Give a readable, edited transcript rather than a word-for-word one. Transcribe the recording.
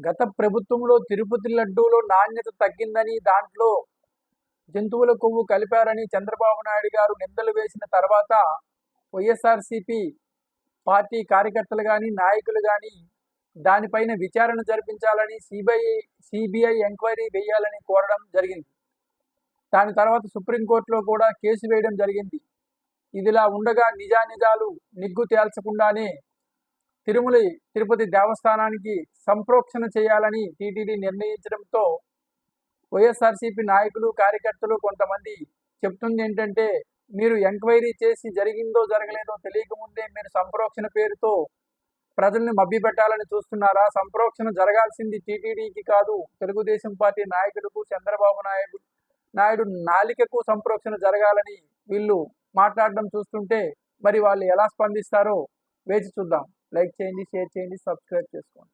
గత ప్రభుత్వంలో తిరుపతి లడ్డూలో నాణ్యత తగ్గిందని, దాంట్లో జంతువుల కొవ్వు కలిపారని చంద్రబాబు నాయుడు గారు నిందలు వేసిన తర్వాత వైఎస్ఆర్సీపీ పార్టీ కార్యకర్తలు గాని, నాయకులు గాని దానిపైన విచారణ జరిపించాలని సిబిఐ ఎంక్వైరీ వేయాలని కోరడం జరిగింది. దాని తర్వాత సుప్రీంకోర్టులో కూడా కేసు వేయడం జరిగింది. ఇదిలా ఉండగా నిజానిజాలు నిగ్గు తేల్చకుండానే తిరుపతి దేవస్థానానికి సంప్రోక్షణ చేయాలని టీటీడీ నిర్ణయించడంతో వైఎస్ఆర్సీపీ నాయకులు, కార్యకర్తలు కొంతమంది చెప్తుంది ఏంటంటే, మీరు ఎంక్వైరీ చేసి జరిగిందో జరగలేదో తెలియకముందే మీరు సంప్రోక్షణ పేరుతో ప్రజల్ని మభ్యపెట్టాలని చూస్తున్నారా? సంప్రోక్షణ జరగాల్సింది టీటీడీకి కాదు, తెలుగుదేశం పార్టీ నాయకులకు, చంద్రబాబు నాయుడు నాలికకు సంప్రోక్షణ జరగాలని వీళ్ళు మాట్లాడడం చూస్తుంటే మరి వాళ్ళు ఎలా స్పందిస్తారో వేచి చూద్దాం. లైక్ చేయండి, షేర్ చేయండి, సబ్స్క్రైబ్ చేసుకోండి.